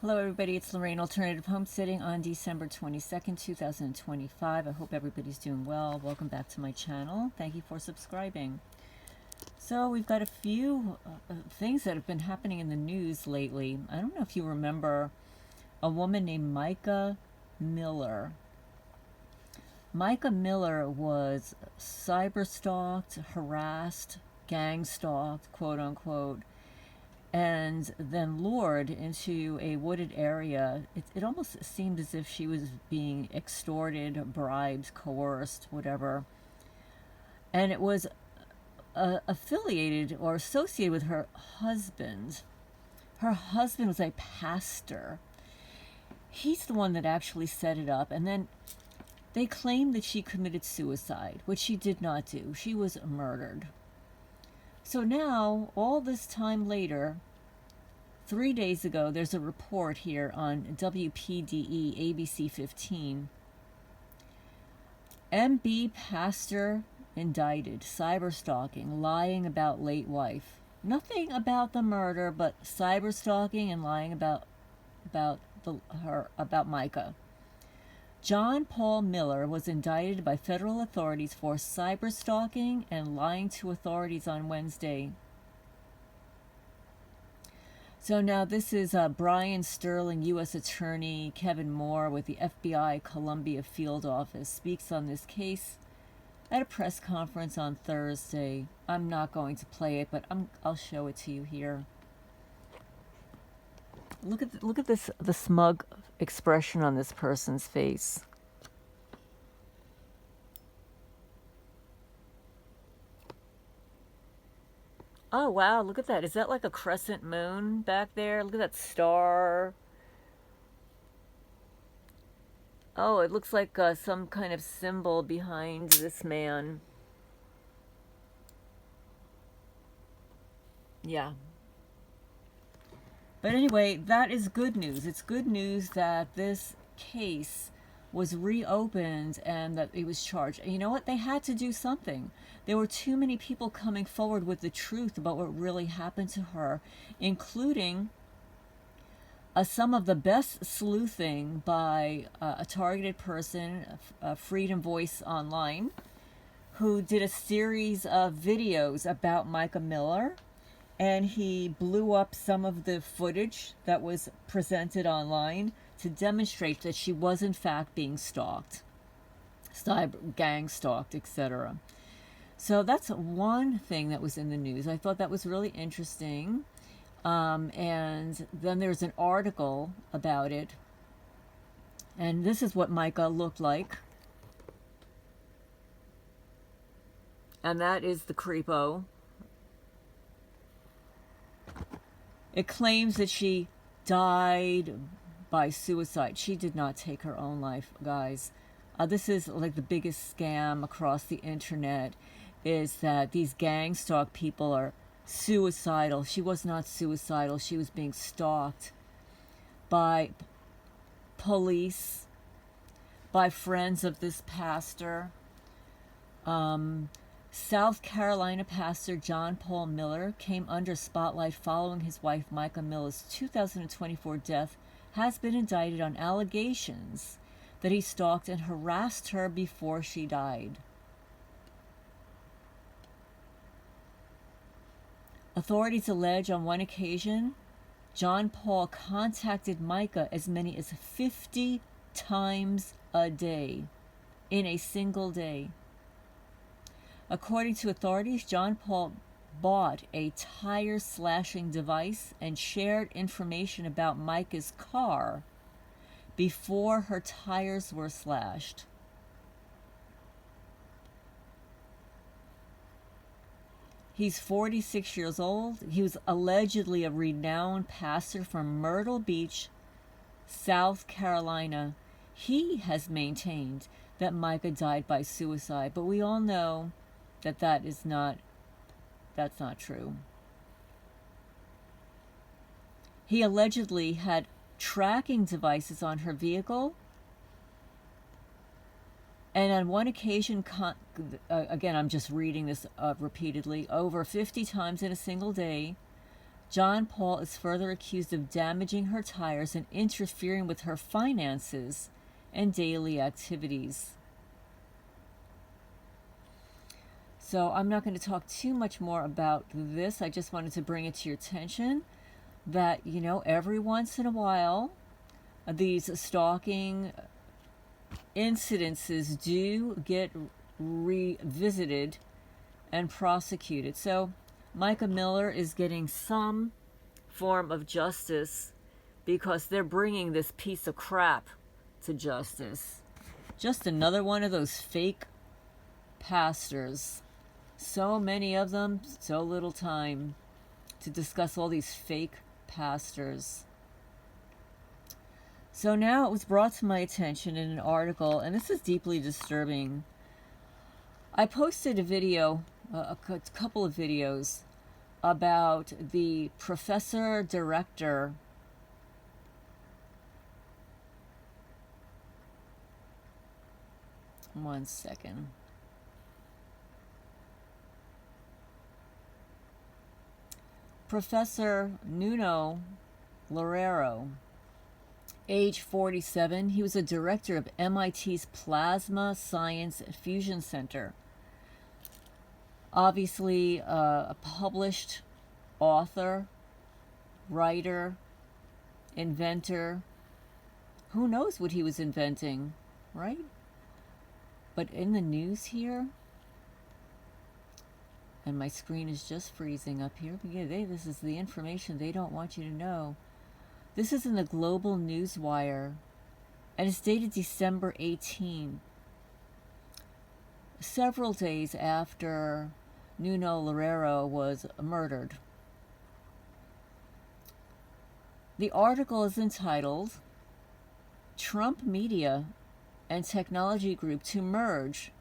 Hello everybody, it's Lorraine, Alternative Homesteading on December 22nd, 2025. I hope everybody's doing well. Welcome back to my channel. Thank you for subscribing. So we've got a few things that have been happening in the news lately. I don't know if you remember a woman named Micah Miller. Micah Miller was cyberstalked, harassed, gang stalked, quote unquote, and then lured into a wooded area. It almost seemed as if she was being extorted, bribed, coerced, whatever. And it was affiliated or associated with her husband. Her husband was a pastor. He's the one that actually set it up. And then they claimed that she committed suicide, which she did not do. She was murdered. So now, all this time later, 3 days ago, there's a report here on WPDE ABC 15. MB pastor indicted, cyberstalking, lying about late wife. Nothing about the murder, but cyberstalking and lying about Micah. John Paul Miller was indicted by federal authorities for cyberstalking and lying to authorities on Wednesday. So now this is Brian Sterling, U.S. Attorney Kevin Moore with the FBI Columbia Field Office, speaks on this case at a press conference on Thursday. I'm not going to play it, but I'll show it to you here. Look at this, the smug expression on this person's face. Oh wow, look at that. Is that like a crescent moon back there? Look at that star. Oh, it looks like some kind of symbol behind this man. Yeah. But anyway, that is good news. It's good news that this case was reopened and that he was charged. And you know what? They had to do something. There were too many people coming forward with the truth about what really happened to her, including some of the best sleuthing by a targeted person, Freedom Voice Online, who did a series of videos about Micah Miller. And he blew up some of the footage that was presented online to demonstrate that she was in fact being stalked, gang stalked, etc. So that's one thing that was in the news. I thought that was really interesting. And then there's an article about it. And this is what Micah looked like. And that is the creepo. It claims that she died by suicide. She did not take her own life, guys. This is like the biggest scam across the internet, is that these gang stalk people are suicidal. She was not suicidal. She was being stalked by police, by friends of this pastor. South Carolina pastor John Paul Miller came under spotlight following his wife Micah Miller's 2024 death, has been indicted on allegations that he stalked and harassed her before she died. Authorities allege on one occasion, John Paul contacted Micah as many as 50 times a day in a single day. According to authorities, John Paul bought a tire slashing device and shared information about Micah's car before her tires were slashed. He's 46 years old. He was allegedly a renowned pastor from Myrtle Beach, South Carolina. He has maintained that Micah died by suicide, but we all know that that's not true. He allegedly had tracking devices on her vehicle, and on one occasion, again, I'm just reading this repeatedly, over 50 times in a single day, John Paul is further accused of damaging her tires and interfering with her finances and daily activities. So I'm not going to talk too much more about this. I just wanted to bring it to your attention that, you know, every once in a while, these stalking incidences do get revisited and prosecuted. So Micah Miller is getting some form of justice because they're bringing this piece of crap to justice. Just another one of those fake pastors. So many of them, so little time to discuss all these fake pastors. So now it was brought to my attention in an article, and this is deeply disturbing. I posted a video, a couple of videos, about the professor director one second. Professor Nuno Loureiro, age 47. He was a director of MIT's Plasma Science Fusion Center. Obviously, a published author, writer, inventor. Who knows what he was inventing, right? But in the news here, and my screen is just freezing up here. Yeah, this is the information they don't want you to know. This is in the Global News Wire, and it's dated December 18. Several days after Nuno Loureiro was murdered. The article is entitled, Trump Media and Technology Group to Merge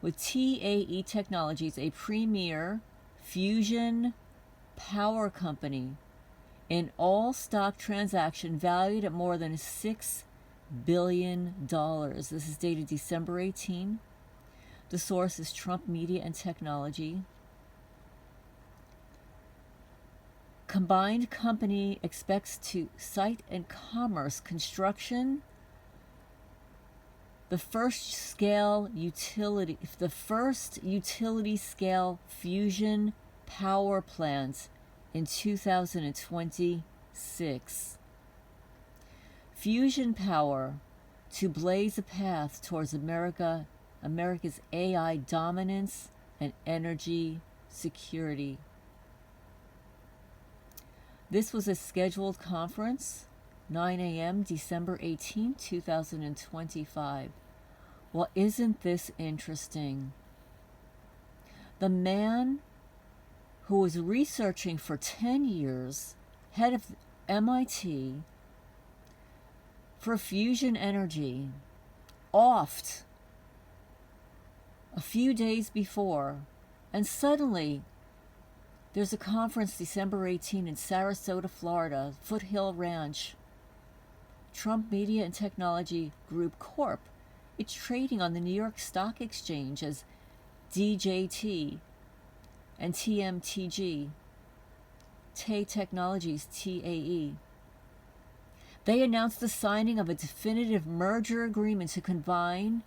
with TAE Technologies, a premier fusion power company, in all-stock transaction valued at more than $6 billion. This is dated December 18. The source is Trump Media and Technology. Combined company expects to site and commerce construction the first utility scale fusion power plant in 2026. Fusion power to blaze a path towards America's AI dominance and energy security. This was a scheduled conference, 9 a.m., December 18, 2025. Well, isn't this interesting? The man who was researching for 10 years, head of MIT, for fusion energy, offed a few days before, and suddenly there's a conference December 18 in Sarasota, Florida, Foothill Ranch. Trump Media and Technology Group Corp. It's trading on the New York Stock Exchange as DJT and TMTG, TAE Technologies, TAE. They announced the signing of a definitive merger agreement to combine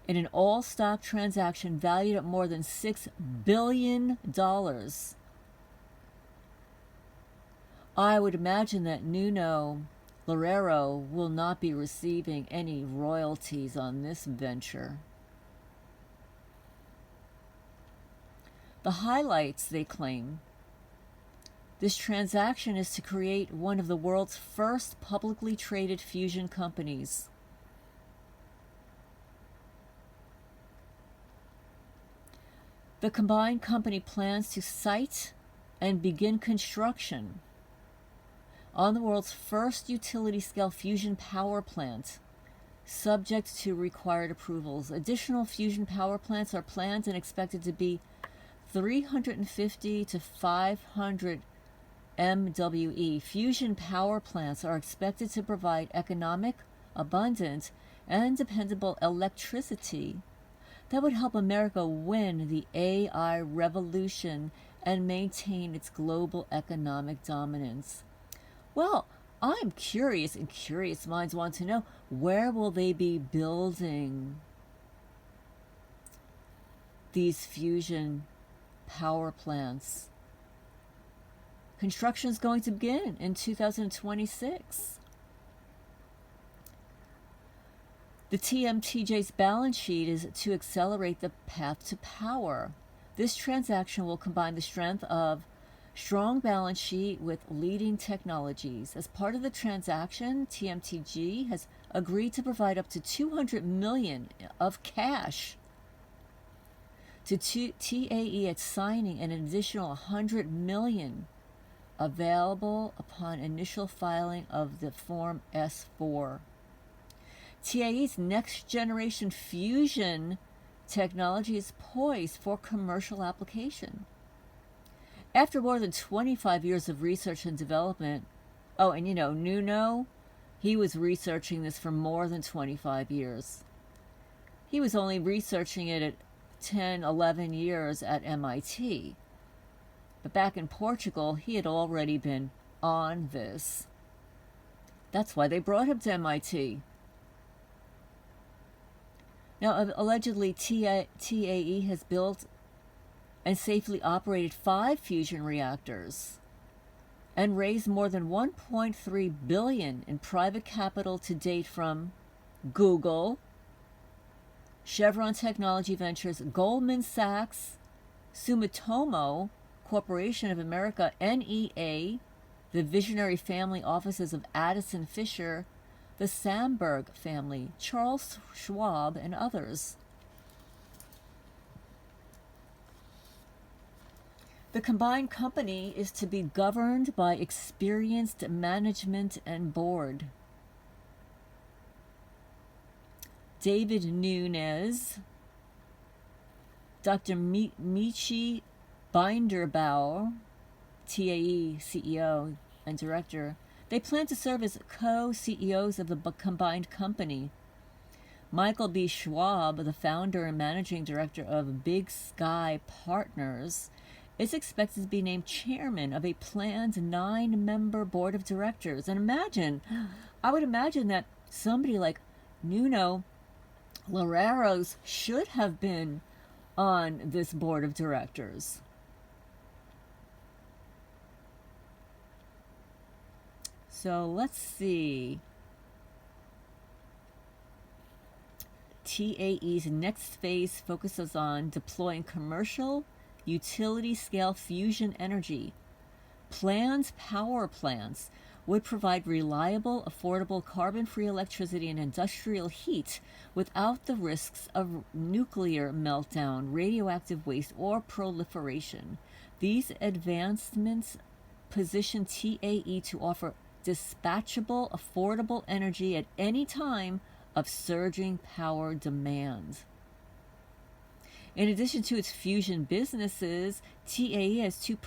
in an all-stock transaction valued at more than $6 billion. I would imagine that Nuno Loureiro will not be receiving any royalties on this venture. The highlights, they claim, this transaction is to create one of the world's first publicly traded fusion companies. The combined company plans to site and begin construction on the world's first utility-scale fusion power plant, subject to required approvals. Additional fusion power plants are planned and expected to be 350 to 500 MWE. Fusion power plants are expected to provide economic, abundant, and dependable electricity that would help America win the AI revolution and maintain its global economic dominance. Well, I'm curious, and curious minds want to know, where will they be building these fusion power plants? Construction is going to begin in 2026. The TMTJ's balance sheet is to accelerate the path to power. This transaction will combine the strength of strong balance sheet with leading technologies. As part of the transaction, TMTG has agreed to provide up to $200 million of cash to TAE at signing, and an additional $100 million available upon initial filing of the Form S-4. TAE's next generation fusion technology is poised for commercial application. After more than 25 years of research and development, oh, and you know, Nuno, he was researching this for more than 25 years. He was only researching it at 10, 11 years at MIT. But back in Portugal, he had already been on this. That's why they brought him to MIT. Now, allegedly, TAE has built and safely operated 5 fusion reactors and raised more than $1.3 billion in private capital to date from Google, Chevron Technology Ventures, Goldman Sachs, Sumitomo Corporation of America, NEA, the visionary family offices of Addison Fisher, the Sandberg family, Charles Schwab, and others. The combined company is to be governed by experienced management and board. David Nunes, Dr. Michi Binderbauer, TAE CEO and director. They plan to serve as co-CEOs of the combined company. Michael B. Schwab, the founder and managing director of Big Sky Partners, is expected to be named chairman of a planned 9-member board of directors. And I would imagine that somebody like Nuno Loureiros should have been on this board of directors. So let's see. TAE's next phase focuses on deploying commercial utility-scale fusion energy. Planned power plants would provide reliable, affordable, carbon-free electricity and industrial heat without the risks of nuclear meltdown, radioactive waste, or proliferation. These advancements position TAE to offer dispatchable, affordable energy at any time of surging power demand. In addition to its fusion businesses, TAE has 2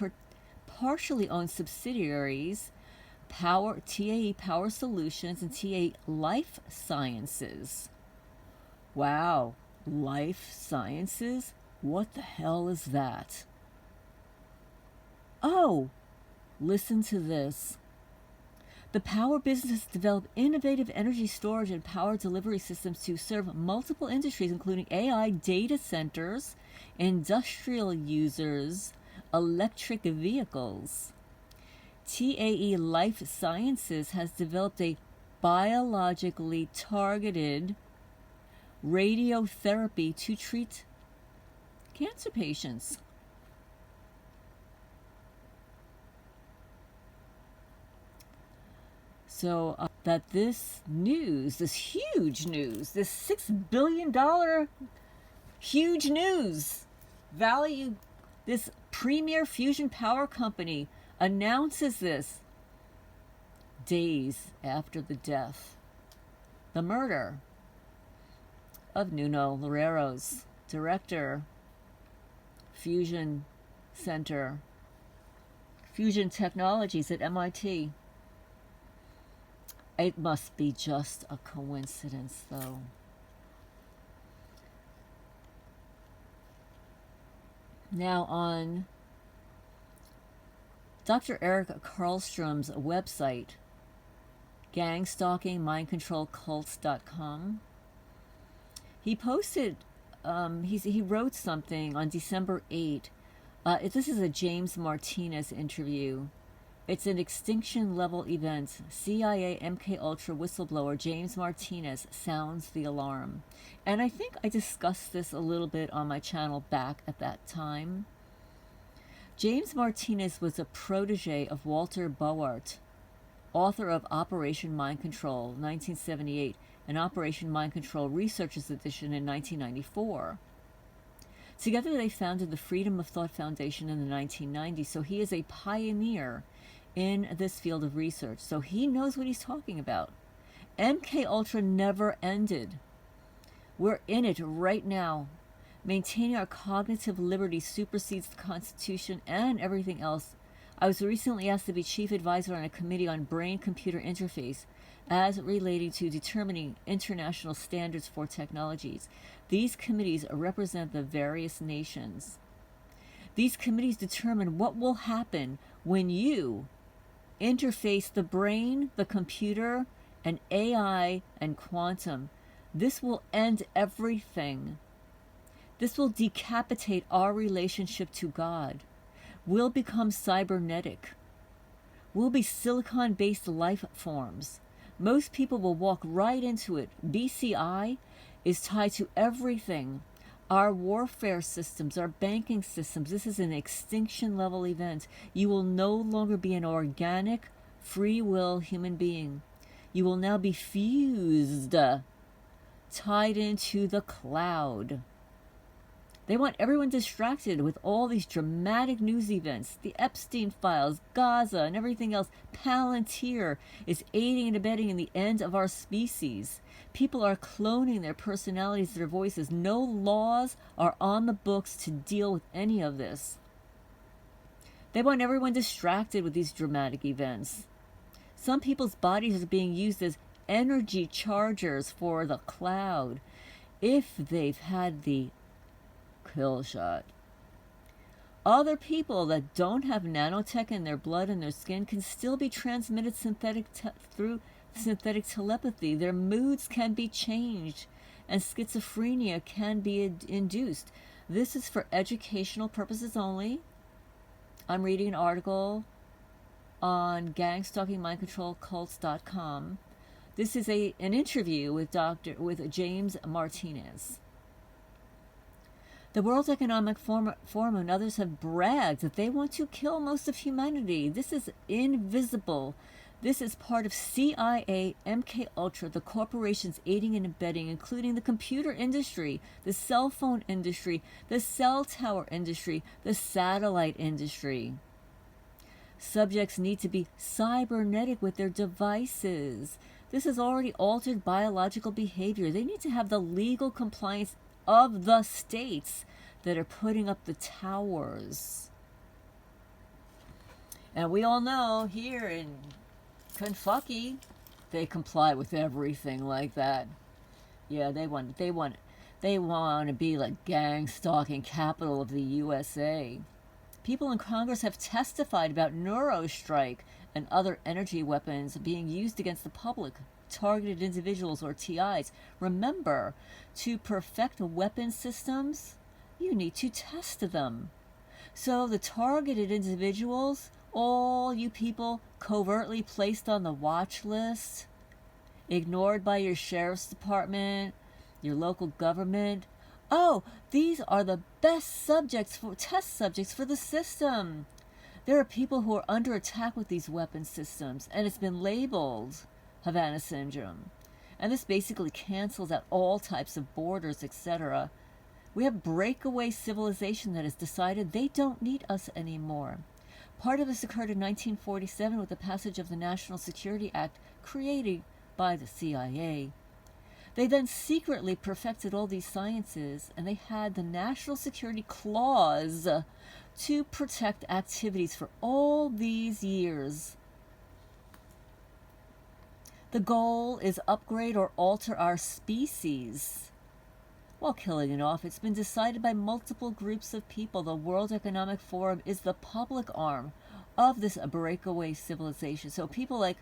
partially owned subsidiaries, TAE Power Solutions and TAE Life Sciences. Wow, Life Sciences? What the hell is that? Oh, listen to this. The power business developed innovative energy storage and power delivery systems to serve multiple industries, including AI, data centers, industrial users, electric vehicles. TAE Life Sciences has developed a biologically targeted radiotherapy to treat cancer patients. So that this news, this huge news, this $6 billion huge news value, this premier fusion power company announces this days after the death, the murder of Nuno Loureiros, director, Fusion Center, Fusion Technologies at MIT. It must be just a coincidence, though. Now on Dr. Eric Karlstrom's website, gangstalkingmindcontrolcults.com. He posted, he wrote something on December 8. This is a James Martinez interview. It's an extinction level event. CIA MKUltra whistleblower James Martinez sounds the alarm. And I think I discussed this a little bit on my channel back at that time. James Martinez was a protege of Walter Boart, author of Operation Mind Control, 1978, and Operation Mind Control Researchers Edition in 1994. Together they founded the Freedom of Thought Foundation in the 1990s, so he is a pioneer in this field of research, so he knows what he's talking about. MKUltra never ended. We're in it right now. Maintaining our cognitive liberty supersedes the Constitution and everything else. I was recently asked to be chief advisor on a committee on brain-computer interface as relating to determining international standards for technologies. These committees represent the various nations. These committees determine what will happen when you interface the brain, the computer, and AI and quantum. This will end everything. This will decapitate our relationship to God. We'll become cybernetic. We'll be silicon-based life forms. Most people will walk right into it. BCI is tied to everything. Our warfare systems, our banking systems. This is an extinction level event. You will no longer be an organic, free will human being. You will now be fused, tied into the cloud. They want everyone distracted with all these dramatic news events, the Epstein files, Gaza, and everything else. Palantir is aiding and abetting in the end of our species. People are cloning their personalities, their voices. No laws are on the books to deal with any of this. They want everyone distracted with these dramatic events. Some people's bodies are being used as energy chargers for the cloud if they've had the kill shot. Other people that don't have nanotech in their blood and their skin can still be transmitted through synthetic telepathy. Their moods can be changed and schizophrenia can be induced. This is for educational purposes only. I'm reading an article on gangstalkingmindcontrolcults.com. This is an interview with James Martinez. The World Economic Forum and others have bragged that they want to kill most of humanity. This is invisible. This is part of CIA, MKUltra, the corporations aiding and abetting, including the computer industry, the cell phone industry, the cell tower industry, the satellite industry. Subjects need to be cybernetic with their devices. This has already altered biological behavior. They need to have the legal compliance of the states that are putting up the towers. And we all know here in Kentucky, they comply with everything like that. Yeah, they want to be like gang stalking capital of the USA. People in Congress have testified about neurostrike and other energy weapons being used against the public, targeted individuals or TIs. Remember, to perfect weapon systems, you need to test them. So the targeted individuals, all you people covertly placed on the watch list, ignored by your sheriff's department, your local government. Oh, these are the best test subjects for the system. There are people who are under attack with these weapon systems, and it's been labeled Havana Syndrome. And this basically cancels out all types of borders, etc. We have breakaway civilization that has decided they don't need us anymore. Part of this occurred in 1947 with the passage of the National Security Act created by the CIA. They then secretly perfected all these sciences, and they had the National Security Clause to protect activities for all these years. The goal is upgrade or alter our species while killing it off. It's been decided by multiple groups of people. The World Economic Forum is the public arm of this breakaway civilization. So people like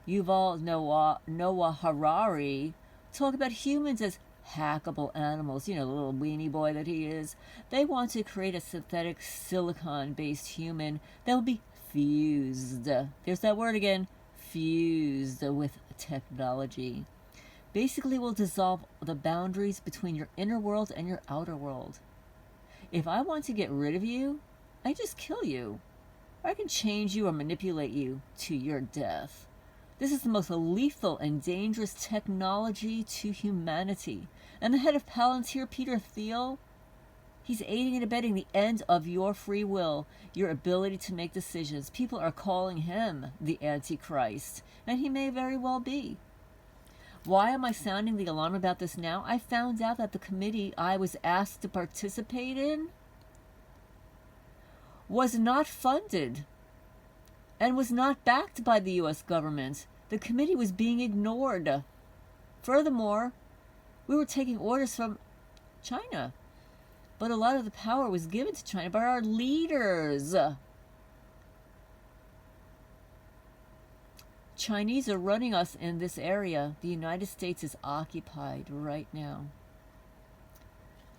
Yuval Noah Harari talk about humans as hackable animals, you know, the little weenie boy that he is. They want to create a synthetic silicon-based human that will be fused. There's that word again, fused with technology. Basically will dissolve the boundaries between your inner world and your outer world. If I want to get rid of you, I just kill you. Or I can change you or manipulate you to your death. This is the most lethal and dangerous technology to humanity. And the head of Palantir, Peter Thiel, he's aiding and abetting the end of your free will, your ability to make decisions. People are calling him the Antichrist, and he may very well be. Why am I sounding the alarm about this now? I found out that the committee I was asked to participate in was not funded and was not backed by the U.S. government. The committee was being ignored. Furthermore, we were taking orders from China, but a lot of the power was given to China by our leaders. Chinese are running us in this area. The United States is occupied right now.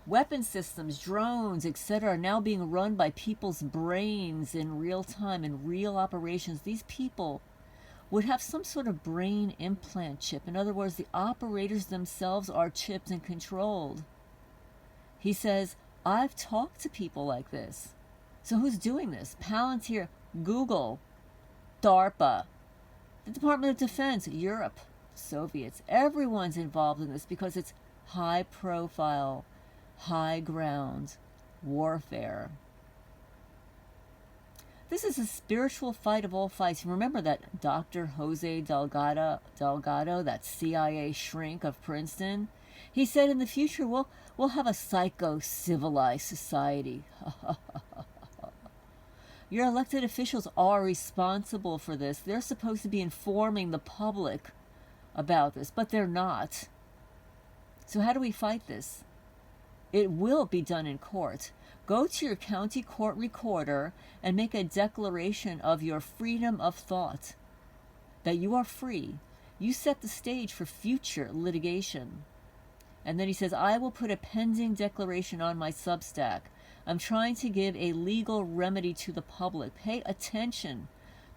Weapon systems, drones, etc. are now being run by people's brains in real time, in real operations. These people would have some sort of brain implant chip. In other words, the operators themselves are chipped and controlled. He says, I've talked to people like this. So who's doing this? Palantir, Google, DARPA, the Department of Defense, Europe, Soviets. Everyone's involved in this because it's high profile, high ground warfare. This is a spiritual fight of all fights. Remember that Dr. Jose Delgado, that CIA shrink of Princeton? He said in the future we'll have a psycho-civilized society. Your elected officials are responsible for this. They're supposed to be informing the public about this, but they're not. So how do we fight this? It will be done in court. Go to your county court recorder and make a declaration of your freedom of thought, that you are free. You set the stage for future litigation. And then he says, I will put a pending declaration on my Substack. I'm trying to give a legal remedy to the public. Pay attention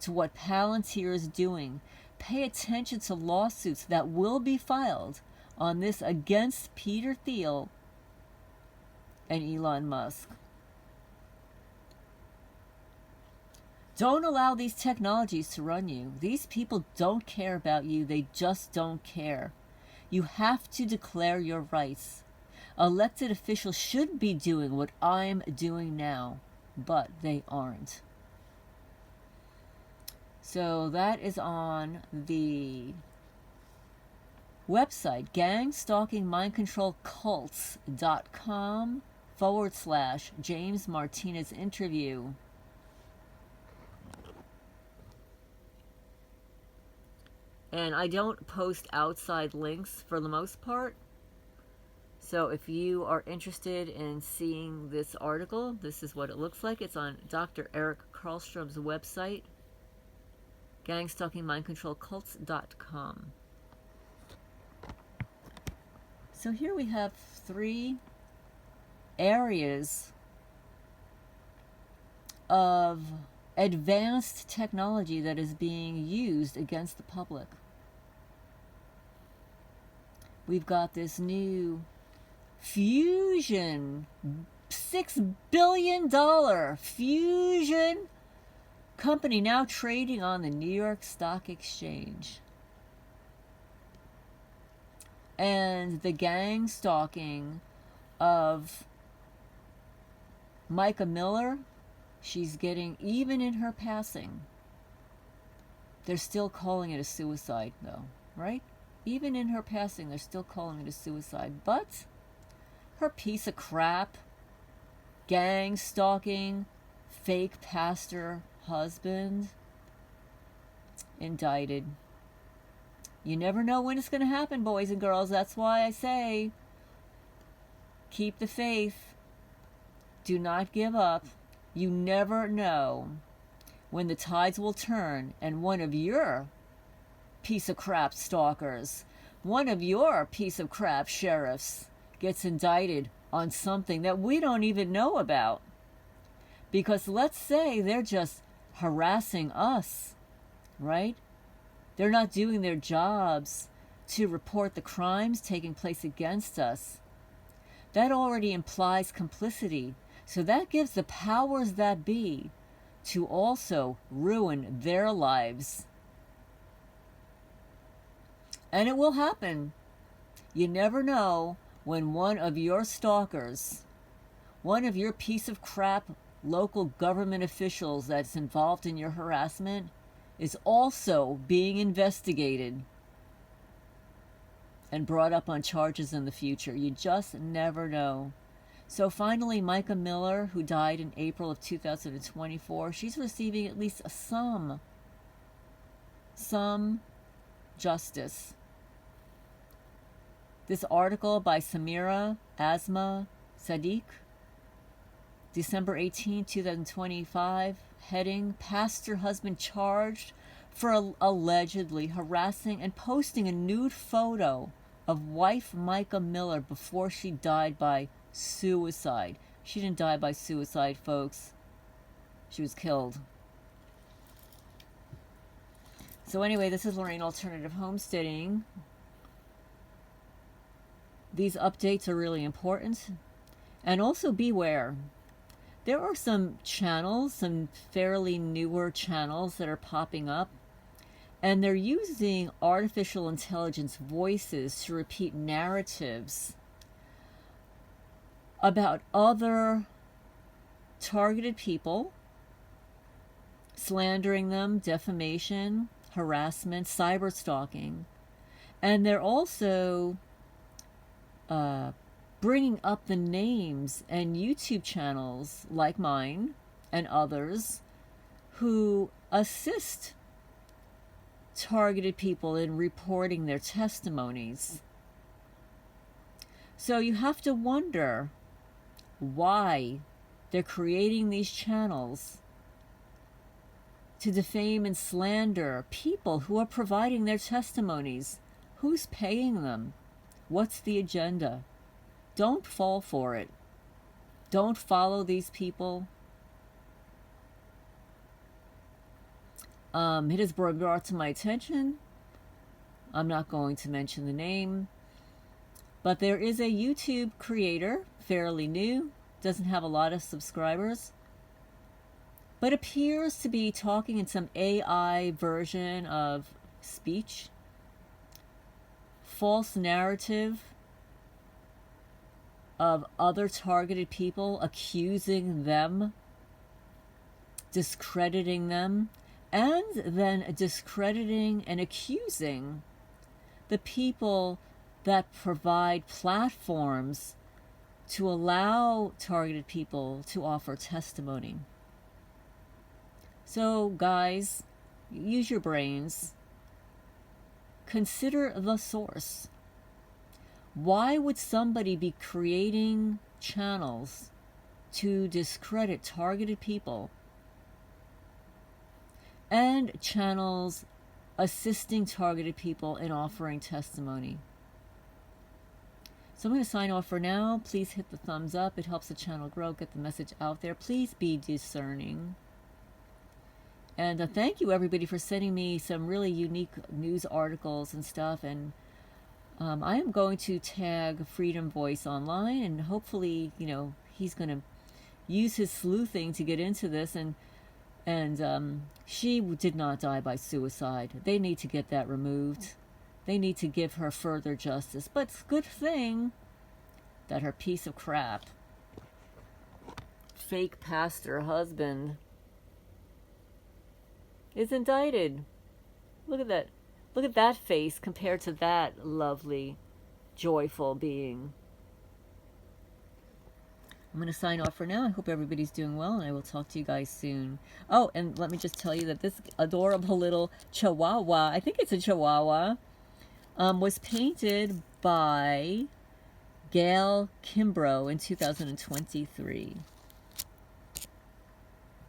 to what Palantir is doing. Pay attention to lawsuits that will be filed on this against Peter Thiel and Elon Musk. Don't allow these technologies to run you. These people don't care about you. They just don't care. You have to declare your rights. Elected officials should be doing what I'm doing now, but they aren't. So that is on the website, gangstalkingmindcontrolcults.com/James Martinez interview. And I don't post outside links for the most part. So if you are interested in seeing this article, this is what it looks like. It's on Dr. Eric Karlstrom's website, gangstalkingmindcontrolcults.com. So here we have 3 areas of advanced technology that is being used against the public. We've got this new fusion, $6 billion fusion company now trading on the New York Stock Exchange. And the gang stalking of Mica Miller, she's getting, even in her passing, they're still calling it a suicide though, right? Even in her passing, they're still calling it a suicide. But her piece of crap, gang stalking, fake pastor husband, indicted. You never know when it's going to happen, boys and girls. That's why I say, keep the faith. Do not give up. You never know when the tides will turn and one of your piece of crap stalkers, one of your piece of crap sheriffs gets indicted on something that we don't even know about. Because let's say they're just harassing us, right? They're not doing their jobs to report the crimes taking place against us. That already implies complicity. So that gives the powers that be to also ruin their lives. And it will happen. You never know when one of your stalkers, one of your piece of crap local government officials that's involved in your harassment is also being investigated and brought up on charges in the future. You just never know. So finally, Mica Miller, who died in April of 2024, she's receiving at least some justice. This article by Samira Asma-Sadeque, December 18, 2025, heading, Pastor Husband Charged for allegedly harassing and posting a nude photo of wife Mica Miller before she died by suicide. She didn't die by suicide, folks. She was killed. So anyway, this is Lorraine Alternative Homesteading. These updates are really important. And also beware. There are some channels, some fairly newer channels that are popping up, and they're using artificial intelligence voices to repeat narratives about other targeted people, slandering them, defamation, harassment, cyberstalking, and they're also bringing up the names and YouTube channels like mine and others who assist targeted people in reporting their testimonies. So you have to wonder why they're creating these channels to defame and slander people who are providing their testimonies. Who's paying them? What's the agenda? Don't fall for it. Don't follow these people. It has been brought to my attention. I'm not going to mention the name, but there is a YouTube creator, fairly new, doesn't have a lot of subscribers, but appears to be talking in some AI version of speech, false narrative of other targeted people, accusing them, discrediting them, and then discrediting and accusing the people that provide platforms to allow targeted people to offer testimony. So guys, use your brains. Consider the source. Why would somebody be creating channels to discredit targeted people and channels assisting targeted people in offering testimony? So I'm going to sign off for now. Please hit the thumbs up. It helps the channel grow, get the message out there. Please be discerning. And thank you, everybody, for sending me some really unique news articles and stuff. And I am going to tag Freedom Voice online, and hopefully, you know, he's going to use his sleuthing to get into this. And she did not die by suicide. They need to get that removed. They need to give her further justice. But it's a good thing that her piece of crap, fake pastor husband, is indicted. Look at that. Look at that face compared to that lovely, joyful being. I'm going to sign off for now. I hope everybody's doing well, and I will talk to you guys soon. Oh, and let me just tell you that this adorable little chihuahua, I think it's a chihuahua, was painted by Gail Kimbrough in 2023.